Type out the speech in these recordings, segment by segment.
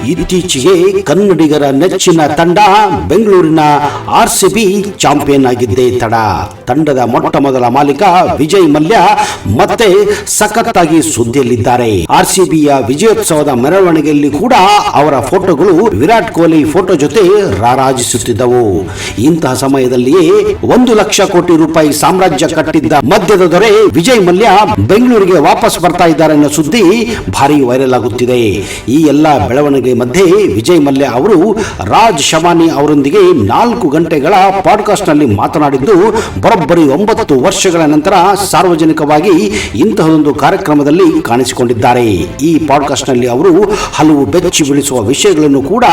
ಇತ್ತೀಚೆಗೆ ಕನ್ನಡಿಗರ ನೆಚ್ಚಿನ ತಂಡ ಬೆಂಗಳೂರಿನ RCB ಚಾಂಪಿಯನ್ ಆಗಿದ್ದೇ ತಡ. ತಂಡದ ಮೊಟ್ಟ ಮೊದಲ ಮಾಲೀಕ ವಿಜಯ್ ಮಲ್ಯ ಮತ್ತೆ ಸಖತ್ತಾಗಿ ಸುದ್ದಿಯಲ್ಲಿದ್ದಾರೆ. RCBಯ ವಿಜಯೋತ್ಸವದ ಮೆರವಣಿಗೆಯಲ್ಲಿ ಕೂಡ ಅವರ ಫೋಟೋಗಳು ವಿರಾಟ್ ಕೊಹ್ಲಿ ಫೋಟೋ ಜೊತೆ ರಾರಾಜಿಸುತ್ತಿದ್ದವು. ಇಂತಹ ಸಮಯದಲ್ಲಿಯೇ 1 ಲಕ್ಷ ಕೋಟಿ ರೂಪಾಯಿ ಸಾಮ್ರಾಜ್ಯ ಕಟ್ಟಿದ್ದ ಮದ್ಯದ ದೊರೆ ವಿಜಯ್ ಮಲ್ಯ ಬೆಂಗಳೂರಿಗೆ ವಾಪಸ್ ಬರ್ತಾ ಇದ್ದಾರೆ ಅನ್ನೋ ಸುದ್ದಿ ಭಾರಿ ವೈರಲ್ ಆಗುತ್ತಿದೆ. ಈ ಎಲ್ಲ ಬೆಳವಣಿಗೆ ಮಧ್ಯೆ ವಿಜಯ್ ಮಲ್ಯ ಅವರು ರಾಜ್ ಶಮಾನಿ ಅವರೊಂದಿಗೆ 4 ಗಂಟೆಗಳ ಪಾಡ್ಕಾಸ್ಟ್ ನಲ್ಲಿ ಮಾತನಾಡಿದ್ದು ಬರೋಬ್ಬರಿ 9 ವರ್ಷಗಳ ನಂತರ ಸಾರ್ವಜನಿಕವಾಗಿ ಇಂತಹದೊಂದು ಕಾರ್ಯಕ್ರಮದಲ್ಲಿ ಕಾಣಿಸಿಕೊಂಡಿದ್ದಾರೆ. ಈ ಪಾಡ್ಕಾಸ್ಟ್ ನಲ್ಲಿ ಅವರು ಹಲವು ಬೆಚ್ಚಿ ಬೀಳಿಸುವ ವಿಷಯಗಳನ್ನು ಕೂಡ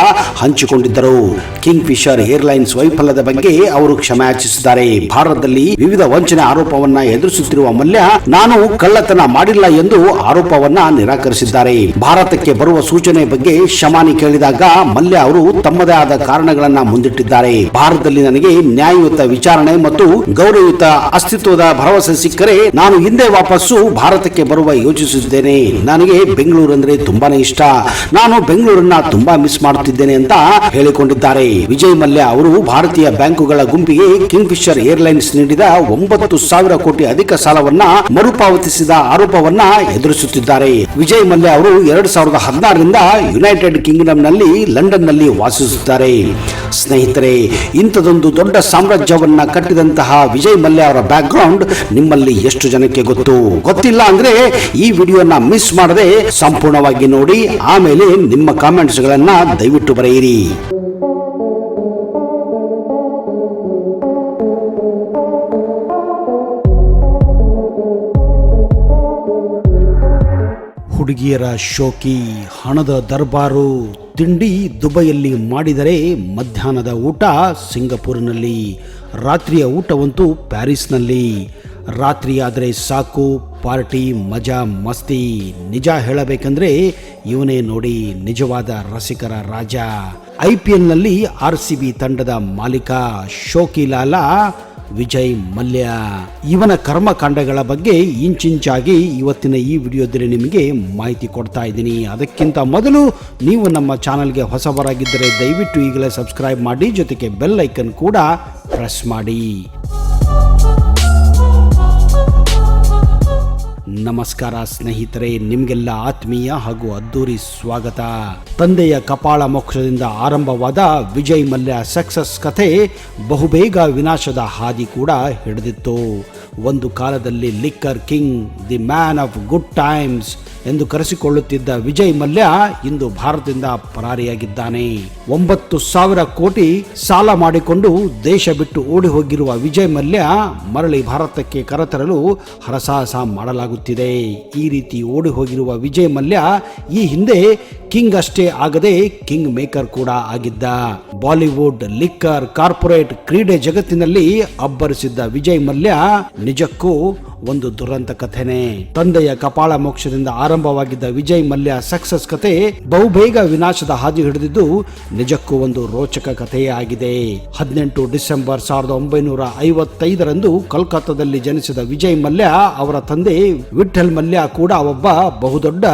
ಹಂಚಿಕೊಂಡಿದ್ದರು. ಕಿಂಗ್ ಫಿಶರ್ ಏರ್ಲೈನ್ಸ್ ವೈಫಲ್ಯದ ಬಗ್ಗೆ ಅವರು ಕ್ಷಮೆ ಯಾಚಿಸಿದ್ದಾರೆ. ಭಾರತದಲ್ಲಿ ವಿವಿಧ ವಂಚನೆ ಆರೋಪವನ್ನ ಎದುರಿಸುತ್ತಿರುವ ಮಲ್ಯ ನಾನು ಕಳ್ಳತನ ಮಾಡಿಲ್ಲ ಎಂದು ಆರೋಪವನ್ನ ನಿರಾಕರಿಸಿದ್ದಾರೆ. ಭಾರತಕ್ಕೆ ಬರುವ ಸೂಚನೆ ಬಗ್ಗೆ ಶಮಾನಿ ಕೇಳಿದಾಗ ಮಲ್ಯ ಅವರು ತಮ್ಮದೇ ಆದ ಕಾರಣಗಳನ್ನ ಮುಂದಿಟ್ಟಿದ್ದಾರೆ. ಭಾರತದಲ್ಲಿ ನನಗೆ ನ್ಯಾಯಯುತ ವಿಚಾರಣೆ ಮತ್ತು ಗೌರವಯುತ ಅಸ್ತಿತ್ವದ ಭರವಸೆ ಸಿಕ್ಕರೆ ನಾನು ಹಿಂದೆ ವಾಪಸ್ಸು ಭಾರತಕ್ಕೆ ಬರುವ ಯೋಚಿಸುತ್ತಿದ್ದೇನೆ. ನನಗೆ ಬೆಂಗಳೂರು ಅಂದ್ರೆ ತುಂಬಾನೇ ಇಷ್ಟ. ನಾನು ಬೆಂಗಳೂರನ್ನ ತುಂಬಾ ಮಿಸ್ ಮಾಡುತ್ತಿದ್ದೇನೆ ಅಂತ ಹೇಳಿಕೊಂಡಿದ್ದಾರೆ. ವಿಜಯ್ ಮಲ್ಯ ಅವರು ಭಾರತೀಯ ಬ್ಯಾಂಕುಗಳ ಗುಂಪಿಗೆ ಕಿಂಗ್ ಫಿಶರ್ ಏರ್ಲೈನ್ಸ್ ನೀಡಿದ 9,000 ಕೋಟಿ ಅಧಿಕ ಸಾಲವನ್ನ ಮರುಪಾವತಿಸಿದ ಆರೋಪವನ್ನ ಎದುರಿಸುತ್ತಿದ್ದಾರೆ. ವಿಜಯ್ ಮಲ್ಯ ಅವರು 2016ರಿಂದ ಯುನೈಟೆಡ್ ಕಿಂಗ್ಡಮ್ ನಲ್ಲಿ ಲಂಡನ್ ನಲ್ಲಿ ವಾಸಿಸುತ್ತಾರೆ. ಸ್ನೇಹಿತರೆ, ಇಂಥದೊಂದು ದೊಡ್ಡ ಸಾಮ್ರಾಜ್ಯವನ್ನ ಕಟ್ಟಿದಂತಹ ವಿಜಯ್ ಮಲ್ಯ ಅವರ ಬ್ಯಾಕ್ ಗ್ರೌಂಡ್ ನಿಮ್ಮಲ್ಲಿ ಎಷ್ಟು ಜನಕ್ಕೆ ಗೊತ್ತಿಲ್ಲ ಅಂದ್ರೆ ಈ ವಿಡಿಯೋನ ಮಿಸ್ ಮಾಡದೆ ಸಂಪೂರ್ಣವಾಗಿ ನೋಡಿ. ಆಮೇಲೆ ನಿಮ್ಮ ಕಾಮೆಂಟ್ಸ್ ಗಳನ್ನ ದಯವಿಟ್ಟು ಬರೆಯಿರಿ. ಹುಡುಗಿಯರ ಶೋಕಿ, ಹಣದ ದರ್ಬಾರು, ತಿಂಡಿ ದುಬೈಯಲ್ಲಿ ಮಾಡಿದರೆ ಮಧ್ಯಾಹ್ನದ ಊಟ ಸಿಂಗಪೂರಿನಲ್ಲಿ, ರಾತ್ರಿಯ ಊಟವಂತೂ ಪ್ಯಾರಿಸ್ನಲ್ಲಿ. ರಾತ್ರಿಯಾದರೆ ಸಾಕು ಪಾರ್ಟಿ, ಮಜಾ, ಮಸ್ತಿ. ನಿಜ ಹೇಳಬೇಕಂದ್ರೆ ಇವನೇ ನೋಡಿ ನಿಜವಾದ ರಸಿಕರ ರಾಜ. IPLನಲ್ಲಿ RCB ತಂಡದ ಮಾಲೀಕ ಶೋಕಿಲಾಲ ವಿಜಯ್ ಮಲ್ಯ. ಇವನ ಕರ್ಮಕಾಂಡಗಳ ಬಗ್ಗೆ ಇಂಚಿಂಚಾಗಿ ಇವತ್ತಿನ ಈ ವಿಡಿಯೋದಲ್ಲಿ ನಿಮಗೆ ಮಾಹಿತಿ ಕೊಡ್ತಾ ಇದ್ದೀನಿ. ಅದಕ್ಕಿಂತ ಮೊದಲು ನೀವು ನಮ್ಮ ಚಾನಲ್ಗೆ ಹೊಸಬರಾಗಿದ್ದರೆ ದಯವಿಟ್ಟು ಈಗಲೇ ಸಬ್ಸ್ಕ್ರೈಬ್ ಮಾಡಿ, ಜೊತೆಗೆ ಬೆಲ್ ಐಕನ್ ಕೂಡ ಪ್ರೆಸ್ ಮಾಡಿ. ನಮಸ್ಕಾರ ಸ್ನೇಹಿತರೆ, ನಿಮಗೆಲ್ಲ ಆತ್ಮೀಯ ಹಾಗೂ ಅದ್ದೂರಿ ಸ್ವಾಗತ. ತಂದೆಯ ಕಪಾಳ ಮೋಕ್ಷದಿಂದ ಆರಂಭವಾದ ವಿಜಯ್ ಮಲ್ಯ ಸಕ್ಸಸ್ ಕಥೆ ಬಹುಬೇಗ ವಿನಾಶದ ಹಾದಿ ಕೂಡ ಹಿಡಿದಿತ್ತು. ಒಂದು ಕಾಲದಲ್ಲಿ liquor king, the man of good times ಎಂದು ಕರೆಸಿಕೊಳ್ಳುತ್ತಿದ್ದ ವಿಜಯ್ ಮಲ್ಯ ಇಂದು ಭಾರತದಿಂದ ಪರಾರಿಯಾಗಿದ್ದಾನೆ. 9,000 ಕೋಟಿ ಸಾಲ ಮಾಡಿಕೊಂಡು ದೇಶ ಬಿಟ್ಟು ಓಡಿ ಹೋಗಿರುವ ವಿಜಯ್ ಮಲ್ಯ ಮರಳಿ ಭಾರತಕ್ಕೆ ಕರೆತರಲು ಹರಸಾಹಸ ಮಾಡಲಾಗುತ್ತಿದೆ. ಈ ರೀತಿ ಓಡಿ ಹೋಗಿರುವ ವಿಜಯ್ ಮಲ್ಯ ಈ ಹಿಂದೆ ಕಿಂಗ್ ಅಷ್ಟೇ ಆಗದೆ ಕಿಂಗ್ ಮೇಕರ್ ಕೂಡ ಆಗಿದ್ದ. ಬಾಲಿವುಡ್, ಲಿಕ್ಕರ್, ಕಾರ್ಪೊರೇಟ್, ಕ್ರೀಡೆ ಜಗತ್ತಿನಲ್ಲಿ ಅಬ್ಬರಿಸಿದ್ದ ವಿಜಯ್ ಮಲ್ಯ ನಿಜಕ್ಕೂ ಒಂದು ದುರಂತ ಕಥೆನೆ. ತಂದೆಯ ಕಪಾಳ ಮೋಕ್ಷದಿಂದ ಆರಂಭವಾಗಿದ್ದ ವಿಜಯ್ ಮಲ್ಯ ಸಕ್ಸಸ್ ಕಥೆ ಬಹುಬೇಗ ವಿನಾಶದ ಹಾದಿ ಹಿಡಿದಿದ್ದು ನಿಜಕ್ಕೂ ಒಂದು ರೋಚಕ ಕಥೆಯೇ ಆಗಿದೆ. 18 ಡಿಸೆಂಬರ್ 1955ರಂದು ಕೋಲ್ಕತ್ತಾದಲ್ಲಿ ಜನಿಸಿದ ವಿಜಯ್ ಮಲ್ಯ ಅವರ ತಂದೆ ವಿಠಲ್ ಮಲ್ಯ ಕೂಡ ಒಬ್ಬ ಬಹುದೊಡ್ಡ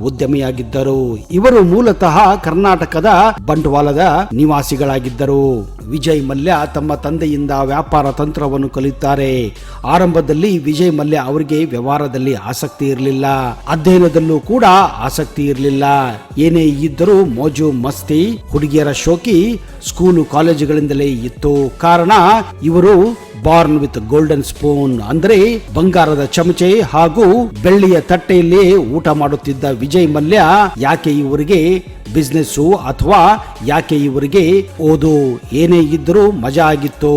ಉದ್ಯಮಿಯಾಗಿದ್ದರು. ಇವರು ಮೂಲತಃ ಕರ್ನಾಟಕದ ಬಂಟ್ವಾಳದ ನಿವಾಸಿಗಳಾಗಿದ್ದರು. ವಿಜಯ್ ಮಲ್ಯ ತಮ್ಮ ತಂದೆಯಿಂದ ವ್ಯಾಪಾರ ತಂತ್ರವನ್ನು ಕಲಿಯುತ್ತಾರೆ. ಆರಂಭದಲ್ಲಿ ವಿಜಯ್ ಮಲ್ಯ ಅವರಿಗೆ ವ್ಯವಹಾರದಲ್ಲಿ ಆಸಕ್ತಿ ಇರಲಿಲ್ಲ, ಅಧ್ಯಯನದಲ್ಲೂ ಕೂಡ ಆಸಕ್ತಿ ಇರಲಿಲ್ಲ. ಏನೇ ಇದ್ದರೂ ಮೋಜು ಮಸ್ತಿ, ಹುಡುಗಿಯರ ಶೋಕಿ ಸ್ಕೂಲು ಕಾಲೇಜುಗಳಿಂದಲೇ ಇತ್ತು. ಕಾರಣ ಇವರು ಬಾರ್ನ್ ವಿತ್ ಗೋಲ್ಡನ್ ಸ್ಪೂನ್ ಅಂದರೆ ಬಂಗಾರದ ಚಮಚೆ ಹಾಗೂ ಬೆಳ್ಳಿಯ ತಟ್ಟೆಯಲ್ಲಿ ಊಟ ಮಾಡುತ್ತಿದ್ದ ವಿಜಯ್ ಮಲ್ಯ ಯಾಕೆ ಇವರಿಗೆ ಬಿಸ್ನೆಸ್ ಅಥವಾ ಯಾಕೆ ಇವರಿಗೆ ಓದು, ಏನೇ ಇದ್ದರೂ ಮಜಾ ಆಗಿತ್ತು.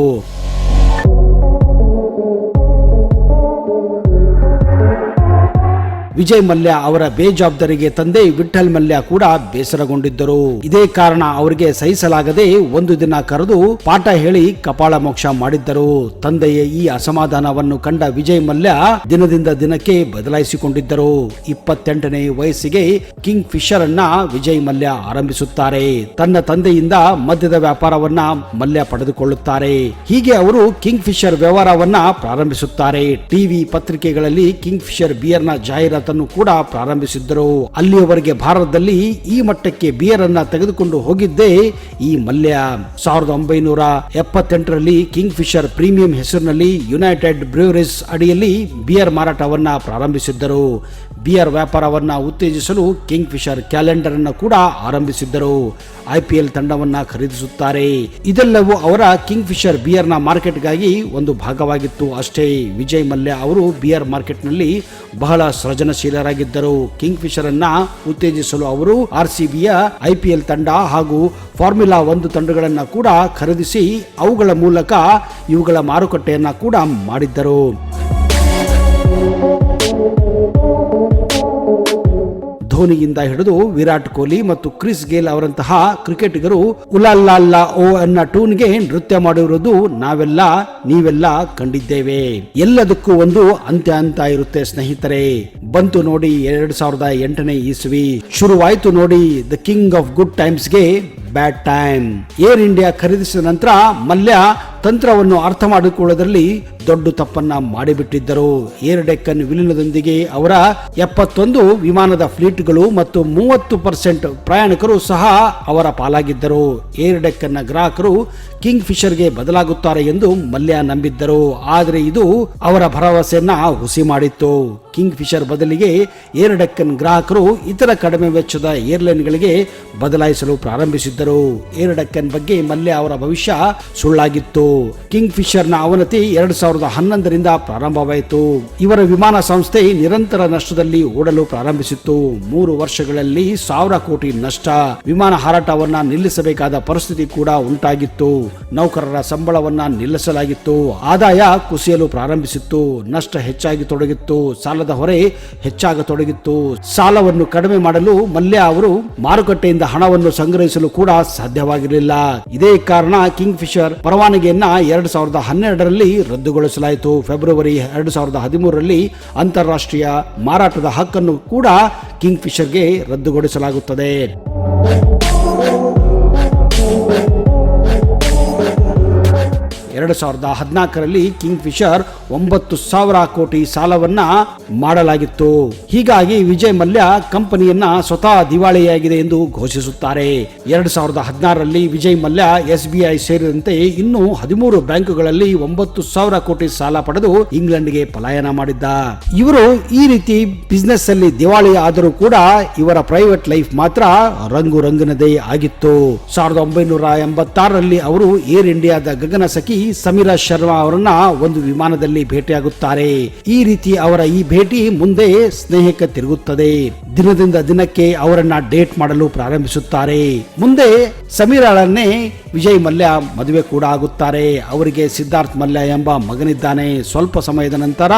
ವಿಜಯ್ ಮಲ್ಯ ಅವರ ಬೇಜವಾಬ್ದಾರಿಗೆ ತಂದೆ ವಿಠಲ್ ಮಲ್ಯ ಕೂಡ ಬೇಸರಗೊಂಡಿದ್ದರು. ಇದೇ ಕಾರಣ ಅವರಿಗೆ ಸಹಿಸಲಾಗದೆ ಒಂದು ದಿನ ಕರೆದು ಪಾಠ ಹೇಳಿ ಕಪಾಳ ಮೋಕ್ಷ ಮಾಡಿದ್ದರು. ತಂದೆಯ ಈ ಅಸಮಾಧಾನವನ್ನು ಕಂಡ ವಿಜಯ್ ಮಲ್ಯ ದಿನದಿಂದ ದಿನಕ್ಕೆ ಬದಲಾಯಿಸಿಕೊಂಡಿದ್ದರು. 28ನೇ ವಯಸ್ಸಿಗೆ ಕಿಂಗ್ ಫಿಶರ್ ಅನ್ನ ವಿಜಯ್ ಮಲ್ಯ ಆರಂಭಿಸುತ್ತಾರೆ. ತನ್ನ ತಂದೆಯಿಂದ ಮದ್ಯದ ವ್ಯಾಪಾರವನ್ನ ಮಲ್ಯ ಪಡೆದುಕೊಳ್ಳುತ್ತಾರೆ. ಹೀಗೆ ಅವರು ಕಿಂಗ್ ಫಿಶರ್ ವ್ಯವಹಾರವನ್ನ ಪ್ರಾರಂಭಿಸುತ್ತಾರೆ. ಟಿವಿ ಪತ್ರಿಕೆಗಳಲ್ಲಿ ಕಿಂಗ್ ಫಿಶರ್ ಬಿಯರ್ನ ಜಾಹೀರಾತು ಜಗತ್ತನ್ನು ಕೂಡ ಪ್ರಾರಂಭಿಸಿದ್ದರು. ಅಲ್ಲಿಯವರೆಗೆ ಭಾರತದಲ್ಲಿ ಈ ಮಟ್ಟಕ್ಕೆ ಬಿಯರ್ ಅನ್ನ ತೆಗೆದುಕೊಂಡು ಹೋಗಿದ್ದೇ ಈ ಮಲ್ಯ. 1978ರಲ್ಲಿ ಕಿಂಗ್ ಫಿಶರ್ ಪ್ರೀಮಿಯಂ ಹೆಸರಿನಲ್ಲಿ ಯುನೈಟೆಡ್ ಬ್ರೂವರೀಸ್ ಅಡಿಯಲ್ಲಿ ಬಿಯರ್ ಮಾರಾಟವನ್ನ ಪ್ರಾರಂಭಿಸಿದ್ದರು. ಬಿಯರ್ ವ್ಯಾಪಾರವನ್ನ ಉತ್ತೇಜಿಸಲು ಕಿಂಗ್ ಫಿಶರ್ ಕ್ಯಾಲೆಂಡರ್ ಅನ್ನು ಕೂಡ ಆರಂಭಿಸಿದ್ದರು. IPL ತಂಡವನ್ನ ಖರೀದಿಸುತ್ತಾರೆ. ಇದೆಲ್ಲವೂ ಅವರ ಕಿಂಗ್ ಫಿಶರ್ ಬಿಯರ್ ನ ಮಾರ್ಕೆಟ್ಗಾಗಿ ಒಂದು ಭಾಗವಾಗಿತ್ತು ಅಷ್ಟೇ. ವಿಜಯ್ ಮಲ್ಯ ಅವರು ಬಿಯರ್ ಮಾರ್ಕೆಟ್ ನಲ್ಲಿ ಬಹಳ ಸೃಜನಶೀಲರಾಗಿದ್ದರು. ಕಿಂಗ್ ಫಿಶರ್ ಅನ್ನ ಉತ್ತೇಜಿಸಲು ಅವರು RCBಯ IPL ತಂಡ ಹಾಗೂ ಫಾರ್ಮುಲಾ 1 ತಂಡಗಳನ್ನ ಕೂಡ ಖರೀದಿಸಿ ಅವುಗಳ ಮೂಲಕ ಇವುಗಳ ಮಾರುಕಟ್ಟೆಯನ್ನ ಕೂಡ ಮಾಡಿದ್ದರು. ಧೋನಿಯಿಂದ ಹಿಡಿದು ವಿರಾಟ್ ಕೊಹ್ಲಿ ಮತ್ತು ಕ್ರಿಸ್ ಗೇಲ್ ಅವರಂತಹ ಕ್ರಿಕೆಟಿಗರು ಉಲಾಲ್ಲಾ ಓ ಅನ್ನ ಟೂನ್ಗೆ ನೃತ್ಯ ಮಾಡಿರುವುದು ನೀವೆಲ್ಲ ಕಂಡಿದ್ದೇವೆ. ಎಲ್ಲದಕ್ಕೂ ಒಂದು ಅಂತ್ಯ ಅಂತ ಇರುತ್ತೆ ಸ್ನೇಹಿತರೆ. ಬಂತು ನೋಡಿ 2008ನೇ ಇಸ್ವಿ, ಶುರುವಾಯಿತು ನೋಡಿ ದ ಕಿಂಗ್ ಆಫ್ ಗುಡ್ ಟೈಮ್ಸ್ಗೆ ಬ್ಯಾಡ್ ಟೈಮ್. ಏರ್ ಇಂಡಿಯಾ ಖರೀದಿಸಿದ ನಂತರ ಮಲ್ಯ ತಂತ್ರವನ್ನು ಅರ್ಥ ಮಾಡಿಕೊಳ್ಳುವುದರಲ್ಲಿ ದೊಡ್ಡ ತಪ್ಪನ್ನ ಮಾಡಿಬಿಟ್ಟಿದ್ದರು. ಏರ್ ಡೆಕ್ಕನ್ ವಿಲೀನದೊಂದಿಗೆ ಅವರ 71 ವಿಮಾನದ ಫ್ಲೀಟ್ಗಳು ಮತ್ತು 30% ಪ್ರಯಾಣಿಕರು ಸಹ ಅವರ ಪಾಲಾಗಿದ್ದರು. ಏರ್ ಡೆಕ್ಕನ್ನ ಗ್ರಾಹಕರು ಕಿಂಗ್ ಫಿಶರ್ಗೆ ಬದಲಾಗುತ್ತಾರೆ ಎಂದು ಮಲ್ಯ ನಂಬಿದ್ದರು. ಆದರೆ ಇದು ಅವರ ಭರವಸೆಯನ್ನ ಹುಸಿ ಮಾಡಿತ್ತು. ಕಿಂಗ್ ಫಿಶರ್ ಬದಲಿಗೆ ಏರ್ ಡೆಕ್ಕನ್ ಗ್ರಾಹಕರು ಇತರ ಕಡಿಮೆ ವೆಚ್ಚದ ಏರ್ಲೈನ್ಗಳಿಗೆ ಬದಲಾಯಿಸಲು ಪ್ರಾರಂಭಿಸಿದ್ದರು. ಏರ್ ಡೆಕ್ಕನ್ ಬಗ್ಗೆ ಮಲ್ಯ ಅವರ ಭವಿಷ್ಯ ಸುಳ್ಳಾಗಿತ್ತು. ಕಿಂಗ್ ಫಿಶರ್ನ ಅವನತಿ 2011ರಿಂದ ಪ್ರಾರಂಭವಾಯಿತು. ಇವರ ವಿಮಾನ ಸಂಸ್ಥೆ ನಿರಂತರ ನಷ್ಟದಲ್ಲಿ ಓಡಲು ಪ್ರಾರಂಭಿಸಿತ್ತು. 3 ವರ್ಷಗಳಲ್ಲಿ 1000 ಕೋಟಿ ನಷ್ಟ. ವಿಮಾನ ಹಾರಾಟವನ್ನ ನಿಲ್ಲಿಸಬೇಕಾದ ಪರಿಸ್ಥಿತಿ ಕೂಡ ಉಂಟಾಗಿತ್ತು. ನೌಕರರ ಸಂಬಳವನ್ನ ನಿಲ್ಲಿಸಲಾಗಿತ್ತು. ಆದಾಯ ಕುಸಿಯಲು ಪ್ರಾರಂಭಿಸಿತ್ತು. ನಷ್ಟ ಹೆಚ್ಚಾಗಿ ತೊಡಗಿತ್ತು. ಸಾಲದ ಹೊರೆ ಹೆಚ್ಚಾಗತೊಡಗಿತ್ತು. ಸಾಲವನ್ನು ಕಡಿಮೆ ಮಾಡಲು ಮಲ್ಯ ಅವರು ಮಾರುಕಟ್ಟೆಯಿಂದ ಹಣವನ್ನು ಸಂಗ್ರಹಿಸಲು ಕೂಡ ಸಾಧ್ಯವಾಗಿರಲಿಲ್ಲ. ಇದೇ ಕಾರಣ ಕಿಂಗ್ ಫಿಶರ್ ಪರವಾನಗಿಯನ್ನ 2012ರಲ್ಲಿ ರದ್ದುಗೊಳಿಸಲಾಯಿತು. ಫೆಬ್ರವರಿ 2013ರಲ್ಲಿ ಅಂತಾರಾಷ್ಟ್ರೀಯ ಮಾರಾಟದ ಹಕ್ಕನ್ನು ಕೂಡ ಕಿಂಗ್ ಫಿಶರ್ಗೆ ರದ್ದುಗೊಳಿಸಲಾಗುತ್ತದೆ. 2014ರಲ್ಲಿ ಕಿಂಗ್ ಫಿಶರ್ 9,000 ಕೋಟಿ ಸಾಲವನ್ನ ಮಾಡಲಾಗಿತ್ತು. ಹೀಗಾಗಿ ವಿಜಯ್ ಮಲ್ಯ ಕಂಪನಿಯನ್ನ ಸ್ವತಃ ದಿವಾಳಿಯಾಗಿದೆ ಎಂದು ಘೋಷಿಸುತ್ತಾರೆ. 2016ರಲ್ಲಿ ವಿಜಯ್ ಮಲ್ಯ SBI ಸೇರಿದಂತೆ ಇನ್ನೂ 13 ಬ್ಯಾಂಕುಗಳಲ್ಲಿ 9,000 ಕೋಟಿ ಸಾಲ ಪಡೆದು ಇಂಗ್ಲೆಂಡ್ಗೆ ಪಲಾಯನ ಮಾಡಿದ್ದ. ಇವರು ಈ ರೀತಿ ಬಿಸ್ನೆಸ್ ಅಲ್ಲಿ ದಿವಾಳಿ ಆದರೂ ಕೂಡ ಇವರ ಪ್ರೈವೇಟ್ ಲೈಫ್ ಮಾತ್ರ ರಂಗುರಂಗಿನದೇ ಆಗಿತ್ತು. 1986ರಲ್ಲಿ ಅವರು ಏರ್ ಇಂಡಿಯಾದ ಗಗನ ಸಖಿ ಸಮೀರಾ ಶರ್ಮಾ ಅವರನ್ನ ಒಂದು ವಿಮಾನದಲ್ಲಿ ಭೇಟಿಯಾಗುತ್ತಾರೆ. ಈ ರೀತಿ ಅವರ ಈ ಭೇಟಿ ಮುಂದೆ ಸ್ನೇಹಕ್ಕೆ ತಿರುಗುತ್ತದೆ. ದಿನದಿಂದ ದಿನಕ್ಕೆ ಅವರನ್ನ ಡೇಟ್ ಮಾಡಲು ಪ್ರಾರಂಭಿಸುತ್ತಾರೆ. ಮುಂದೆ ಸಮೀರಾಳನ್ನೇ ವಿಜಯ್ ಮಲ್ಯ ಮದುವೆ ಕೂಡ ಆಗುತ್ತಾರೆ. ಅವರಿಗೆ ಸಿದ್ಧಾರ್ಥ್ ಮಲ್ಯ ಎಂಬ ಮಗನಿದ್ದಾನೆ. ಸ್ವಲ್ಪ ಸಮಯದ ನಂತರ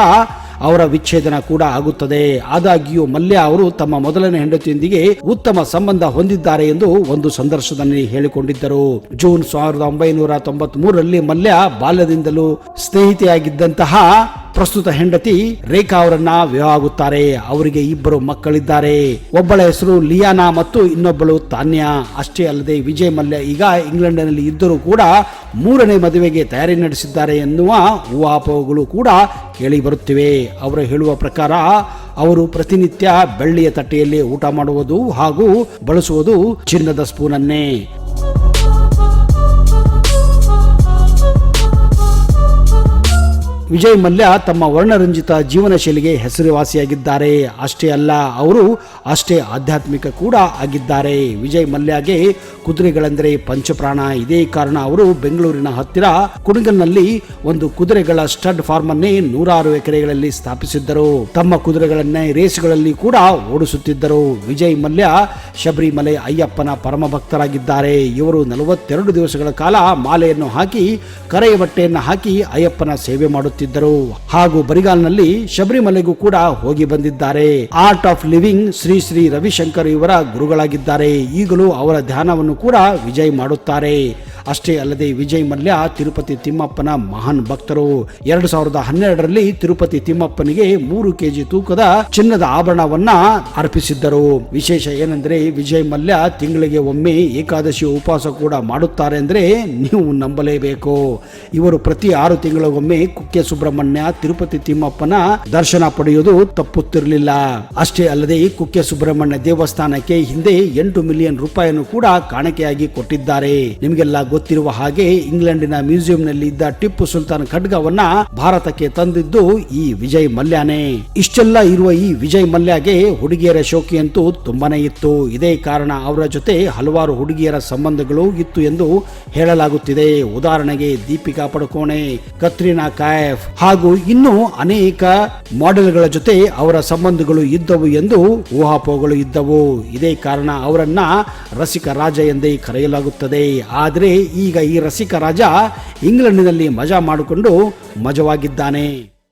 ಅವರ ವಿಚ್ಛೇದನ ಕೂಡ ಆಗುತ್ತದೆ. ಆದಾಗ್ಯೂ ಮಲ್ಯ ಅವರು ತಮ್ಮ ಮೊದಲನೇ ಹೆಂಡತಿಯೊಂದಿಗೆ ಉತ್ತಮ ಸಂಬಂಧ ಹೊಂದಿದ್ದಾರೆ ಎಂದು ಒಂದು ಸಂದರ್ಶನದಲ್ಲಿ ಹೇಳಿಕೊಂಡಿದ್ದರು. ಜೂನ್ 1993ರಲ್ಲಿ ಮಲ್ಯ ಬಾಲ್ಯದಿಂದಲೂ ಸ್ನೇಹಿತೆಯಾಗಿದ್ದಂತಹ ಪ್ರಸ್ತುತ ಹೆಂಡತಿ ರೇಖಾ ಅವರನ್ನ ವಿವಾಹ ಆಗುತ್ತಾರೆ. ಅವರಿಗೆ 2 ಮಕ್ಕಳಿದ್ದಾರೆ. ಒಬ್ಬಳ ಹೆಸರು ಲಿಯಾನಾ ಮತ್ತು ಇನ್ನೊಬ್ಬಳು ತಾನ್ಯಾ. ಅಷ್ಟೇ ಅಲ್ಲದೆ ವಿಜಯ್ ಮಲ್ಯ ಈಗ ಇಂಗ್ಲೆಂಡ್ನಲ್ಲಿ ಇದ್ದರೂ ಕೂಡ 3ನೇ ಮದುವೆಗೆ ತಯಾರಿ ನಡೆಸಿದ್ದಾರೆ ಎನ್ನುವ ಊಹಾಪೋಹಗಳು ಕೂಡ ಕೇಳಿ ಬರುತ್ತಿವೆ. ಅವರು ಹೇಳುವ ಪ್ರಕಾರ ಅವರು ಪ್ರತಿನಿತ್ಯ ಬೆಳ್ಳಿಯ ತಟ್ಟೆಯಲ್ಲಿ ಊಟ ಮಾಡುವುದು ಹಾಗೂ ಬಳಸುವುದು ಚಿನ್ನದ ಸ್ಪೂನನ್ನೇ. ವಿಜಯ್ ಮಲ್ಯ ತಮ್ಮ ವರ್ಣರಂಜಿತ ಜೀವನ ಶೈಲಿಗೆ ಹೆಸರುವಾಸಿಯಾಗಿದ್ದಾರೆ. ಅಷ್ಟೇ ಅಲ್ಲ, ಅವರು ಅಷ್ಟೇ ಆಧ್ಯಾತ್ಮಿಕ ಕೂಡ ಆಗಿದ್ದಾರೆ. ವಿಜಯ್ ಮಲ್ಯಗೆ ಕುದುರೆಗಳೆಂದರೆ ಪಂಚಪ್ರಾಣ. ಇದೇ ಕಾರಣ ಅವರು ಬೆಂಗಳೂರಿನ ಹತ್ತಿರ ಕುಣಗಲ್ನಲ್ಲಿ ಒಂದು ಕುದುರೆಗಳ ಸ್ಟಡ್ ಫಾರ್ಮ್ ಅನ್ನೇ 106 ಎಕರೆಗಳಲ್ಲಿ ಸ್ಥಾಪಿಸಿದ್ದರು. ತಮ್ಮ ಕುದುರೆಗಳನ್ನೇ ರೇಸ್ಗಳಲ್ಲಿ ಕೂಡ ಓಡಿಸುತ್ತಿದ್ದರು. ವಿಜಯ್ ಮಲ್ಯ ಶಬರಿಮಲೆ ಅಯ್ಯಪ್ಪನ ಪರಮ ಭಕ್ತರಾಗಿದ್ದಾರೆ. ಇವರು 42 ದಿವಸಗಳ ಕಾಲ ಮಾಲೆಯನ್ನು ಹಾಕಿ ಕರೆಯ ಬಟ್ಟೆಯನ್ನು ಹಾಕಿ ಅಯ್ಯಪ್ಪನ ಸೇವೆ ಮಾಡುತ್ತಿದ್ದರು ಹಾಗೂ ಬರಿಗಾಲ್ನಲ್ಲಿ ಶಬರಿಮಲೆಗೂ ಕೂಡ ಹೋಗಿ ಬಂದಿದ್ದಾರೆ. Art of living Shri Shri Ravishankar ಇವರ ಗುರುಗಳಾಗಿದ್ದಾರೆ. ಈಗಲೂ ಅವರ ಧ್ಯಾನವನ್ನು ಕೂಡ ವಿಜಯ್ ಮಾಡುತ್ತಾರೆ. ಅಷ್ಟೇ ಅಲ್ಲದೆ ವಿಜಯ್ ಮಲ್ಯ ತಿರುಪತಿ ತಿಮ್ಮಪ್ಪನ ಮಹಾನ್ ಭಕ್ತರು. 2012ರಲ್ಲಿ ತಿರುಪತಿ ತಿಮ್ಮಪ್ಪನಿಗೆ 3 ಕೆಜಿ ತೂಕದ ಚಿನ್ನದ ಆಭರಣವನ್ನ ಅರ್ಪಿಸಿದ್ದರು. ವಿಶೇಷ ಏನೆಂದ್ರೆ ವಿಜಯ್ ಮಲ್ಯ ತಿಂಗಳಿಗೆ ಒಮ್ಮೆ ಏಕಾದಶಿ ಉಪವಾಸ ಕೂಡ ಮಾಡುತ್ತಾರೆ ಅಂದ್ರೆ ನೀವು ನಂಬಲೇಬೇಕು. ಇವರು ಪ್ರತಿ 6 ತಿಂಗಳಿಗೊಮ್ಮೆ ಕುಕ್ಕೆ ಸುಬ್ರಹ್ಮಣ್ಯ ತಿರುಪತಿ ತಿಮ್ಮಪ್ಪನ ದರ್ಶನ ಪಡೆಯುವುದು ತಪ್ಪುತ್ತಿರಲಿಲ್ಲ. ಅಷ್ಟೇ ಅಲ್ಲದೆ ಕುಕ್ಕೆ ಸುಬ್ರಹ್ಮಣ್ಯ ದೇವಸ್ಥಾನಕ್ಕೆ ಹಿಂದೆ 8 ಮಿಲಿಯನ್ ರೂಪಾಯಿಯನ್ನು ಕೂಡ ಕಾಣಿಕೆಯಾಗಿ ಕೊಟ್ಟಿದ್ದಾರೆ. ನಿಮಗೆಲ್ಲ ಗೊತ್ತಿರುವ ಹಾಗೆ ಇಂಗ್ಲೆಂಡಿನ ಮ್ಯೂಸಿಯಂನಲ್ಲಿ ಇದ್ದ ಟಿಪ್ಪು ಸುಲ್ತಾನ್ ಖಡ್ಗವನ್ನ ಭಾರತಕ್ಕೆ ತಂದಿದ್ದು ಈ ವಿಜಯ್ ಮಲ್ಯನೇ. ಇಷ್ಟೆಲ್ಲ ಇರುವ ಈ ವಿಜಯ್ ಮಲ್ಯಗೆ ಹುಡುಗಿಯರ ಶೋಕಿ ಅಂತೂ ತುಂಬಾನೇ ಇತ್ತು. ಇದೇ ಕಾರಣ ಅವರ ಜೊತೆ ಹಲವಾರು ಹುಡುಗಿಯರ ಸಂಬಂಧಗಳು ಇತ್ತು ಎಂದು ಹೇಳಲಾಗುತ್ತಿದೆ. ಉದಾಹರಣೆಗೆ ದೀಪಿಕಾ ಪಡುಕೋಣೆ, ಕತ್ರಿನಾ ಕೈಫ್ ಹಾಗೂ ಇನ್ನೂ ಅನೇಕ ಮಾಡೆಲ್ಗಳ ಜೊತೆ ಅವರ ಸಂಬಂಧಗಳು ಇದ್ದವು ಎಂದು ಊಹಾಪೋಹಗಳು ಇದ್ದವು. ಇದೇ ಕಾರಣ ಅವರನ್ನ ರಸಿಕ ರಾಜ ಎಂದೇ ಕರೆಯಲಾಗುತ್ತದೆ. ಆದರೆ ಈಗ ಈ ರಸಿಕ ರಾಜ ಇಂಗ್ಲೆಂಡಿನಲ್ಲಿ ಮಜಾ ಮಾಡಿಕೊಂಡು ಮಜವಾಗಿದ್ದಾನೆ.